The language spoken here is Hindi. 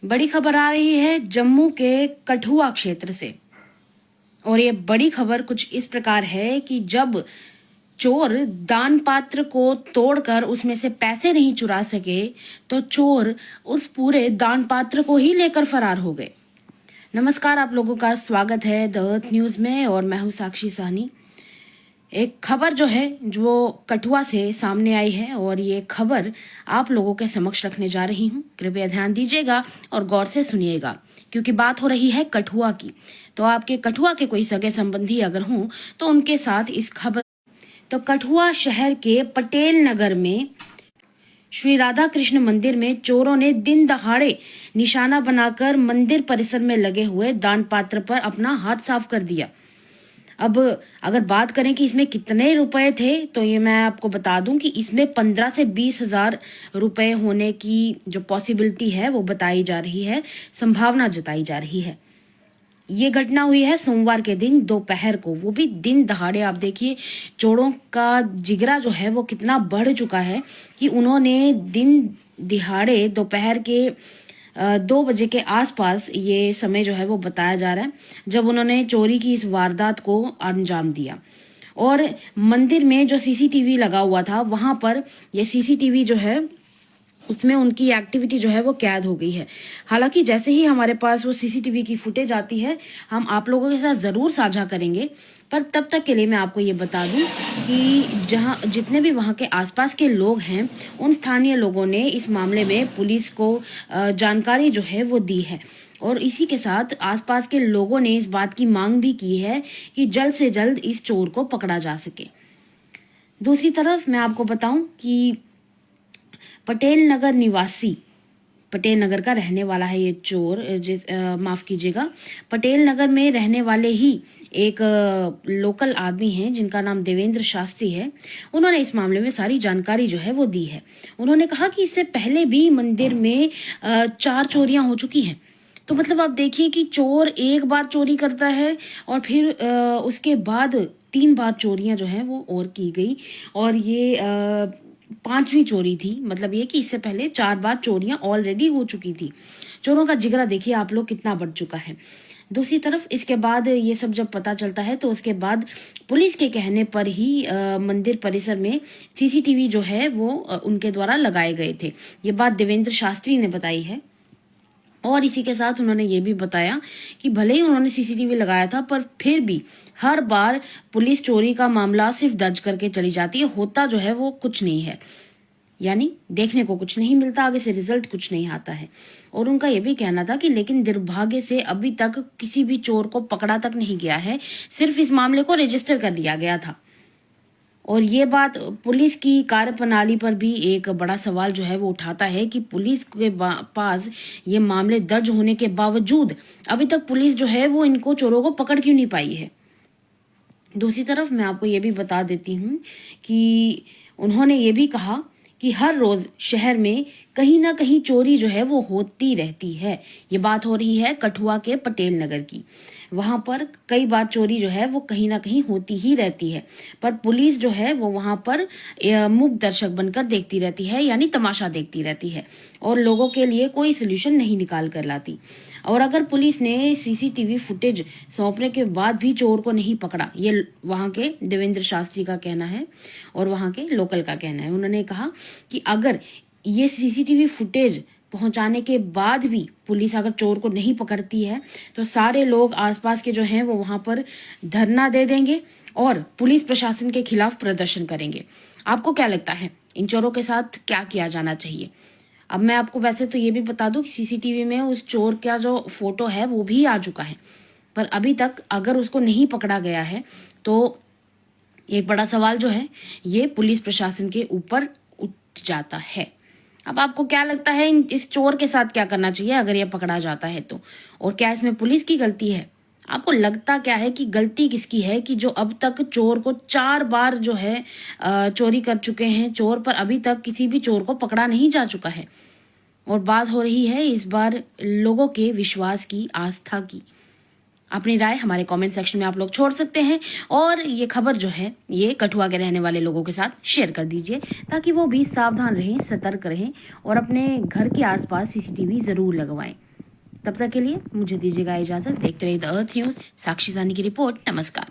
बड़ी खबर आ रही है जम्मू के कठुआ क्षेत्र से। और ये बड़ी खबर कुछ इस प्रकार है कि जब चोर दान पात्र को तोड़कर उसमें से पैसे नहीं चुरा सके तो चोर उस पूरे दान पात्र को ही लेकर फरार हो गए। नमस्कार, आप लोगों का स्वागत है द अर्थ न्यूज में और मैं हूं साक्षी साहनी। एक खबर जो है जो कठुआ से सामने आई है और ये खबर आप लोगों के समक्ष रखने जा रही हूँ। कृपया ध्यान दीजिएगा और गौर से सुनिएगा क्योंकि बात हो रही है कठुआ की। तो आपके कठुआ के कोई सगे संबंधी अगर हों तो उनके साथ इस खबर। तो कठुआ शहर के पटेल नगर में श्री राधा कृष्ण मंदिर में चोरों ने दिन दहाड़े निशाना बनाकर मंदिर परिसर में लगे हुए दान पात्र पर अपना हाथ साफ कर दिया। अब अगर बात करें कि इसमें कितने रुपए थे तो ये मैं आपको बता दूं कि इसमें 15 से 20,000 रुपए होने की जो पॉसिबिलिटी है वो बताई जा रही है, संभावना जताई जा रही है। ये घटना हुई है सोमवार के दिन दोपहर को, वो भी दिन दहाड़े। आप देखिए चोरों का जिगरा जो है वो कितना बढ़ चुका है कि उन्होंने दिन दिहाड़े दोपहर के 2 बजे के आसपास ये समय जो है वो बताया जा रहा है जब उन्होंने चोरी की इस वारदात को अंजाम दिया। और मंदिर में जो सीसीटीवी लगा हुआ था वहां पर ये सीसीटीवी जो है उसमें उनकी एक्टिविटी जो है वो कैद हो गई है। हालांकि जैसे ही हमारे पास वो सीसीटीवी की फुटेज आती है हम आप लोगों के साथ जरूर साझा करेंगे, पर तब तक के लिए मैं आपको ये बता दूं कि जहां जितने भी वहां के आसपास के लोग हैं उन स्थानीय लोगों ने इस मामले में पुलिस को जानकारी जो है वो दी है और इसी के साथ आसपास के लोगों ने इस बात की मांग भी की है कि जल्द से जल्द इस चोर को पकड़ा जा सके। दूसरी तरफ मैं आपको बताऊं कि पटेल नगर निवासी, पटेल नगर का रहने वाला है ये चोर, माफ कीजिएगा, पटेल नगर में रहने वाले ही एक लोकल आदमी हैं जिनका नाम देवेंद्र शास्त्री है। उन्होंने इस मामले में सारी जानकारी जो है वो दी है। उन्होंने कहा कि इससे पहले भी मंदिर में 4 चोरियां हो चुकी हैं। तो मतलब आप देखिए कि चोर एक बार चोरी करता है और फिर उसके बाद 3 बार चोरियां जो है वो और की गई और ये 5वीं चोरी थी। मतलब ये कि इससे पहले 4 बार चोरियां ऑलरेडी हो चुकी थी। चोरों का जिगरा देखिए आप लोग कितना बढ़ चुका है। दूसरी तरफ इसके बाद ये सब जब पता चलता है तो उसके बाद पुलिस के कहने पर ही मंदिर परिसर में सीसीटीवी जो है वो उनके द्वारा लगाए गए थे। ये बात देवेंद्र शास्त्री ने बताई है और इसी के साथ उन्होंने ये भी बताया कि भले ही उन्होंने सीसीटीवी लगाया था पर फिर भी हर बार पुलिस चोरी का मामला सिर्फ दर्ज करके चली जाती है, होता जो है वो कुछ नहीं है, यानी देखने को कुछ नहीं मिलता, आगे से रिजल्ट कुछ नहीं आता है। और उनका यह भी कहना था कि लेकिन दुर्भाग्य से अभी तक किसी भी चोर को पकड़ा तक नहीं गया है, सिर्फ इस मामले को रजिस्टर कर लिया गया था। और ये बात पुलिस की कार्यप्रणाली पर भी एक बड़ा सवाल जो है वो उठाता है कि पुलिस के पास ये मामले दर्ज होने के बावजूद अभी तक पुलिस जो है वो इनको चोरों को पकड़ क्यों नहीं पाई है। दूसरी तरफ मैं आपको ये भी बता देती हूँ कि उन्होंने ये भी कहा कि हर रोज शहर में कहीं ना कहीं चोरी जो है वो होती रहती है। ये बात हो रही है कठुआ के पटेल नगर की। वहां पर कई बार चोरी जो है वो कहीं ना कहीं होती ही रहती है, पर पुलिस जो है वो वहां पर मूक दर्शक बनकर देखती रहती है, यानी तमाशा देखती रहती है और लोगों के लिए कोई सोल्यूशन नहीं निकाल कर लाती। और अगर पुलिस ने सीसीटीवी फुटेज सौंपने के बाद भी चोर को नहीं पकड़ा, ये वहां के देवेंद्र शास्त्री का कहना है और वहां के लोकल का कहना है। उन्होंने कहा कि अगर ये सीसीटीवी फुटेज पहुंचाने के बाद भी पुलिस अगर चोर को नहीं पकड़ती है तो सारे लोग आसपास के जो हैं वो वहां पर धरना दे देंगे और पुलिस प्रशासन के खिलाफ प्रदर्शन करेंगे। आपको क्या लगता है इन चोरों के साथ क्या किया जाना चाहिए? अब मैं आपको वैसे तो ये भी बता दूं कि सीसीटीवी में उस चोर का जो फोटो है वो भी आ चुका है, पर अभी तक अगर उसको नहीं पकड़ा गया है तो एक बड़ा सवाल जो है ये पुलिस प्रशासन के ऊपर उठ जाता है। अब आपको क्या लगता है इस चोर के साथ क्या करना चाहिए अगर ये पकड़ा जाता है तो? और क्या इसमें पुलिस की गलती है? आपको लगता क्या है कि गलती किसकी है कि जो अब तक चोर को 4 बार जो है चोरी कर चुके हैं चोर, पर अभी तक किसी भी चोर को पकड़ा नहीं जा चुका है। और बात हो रही है इस बार लोगों के विश्वास की, आस्था की। अपनी राय हमारे कमेंट सेक्शन में आप लोग छोड़ सकते हैं और ये खबर जो है ये कठुआ के रहने वाले लोगों के साथ शेयर कर दीजिए ताकि वो भी सावधान रहें, सतर्क रहें और अपने घर के आसपास सीसीटीवी जरूर लगवाएं। तब तक के लिए मुझे दीजिएगा इजाजत। देखते रहिए द अर्थ न्यूज। साक्षी सानी की रिपोर्ट। नमस्कार।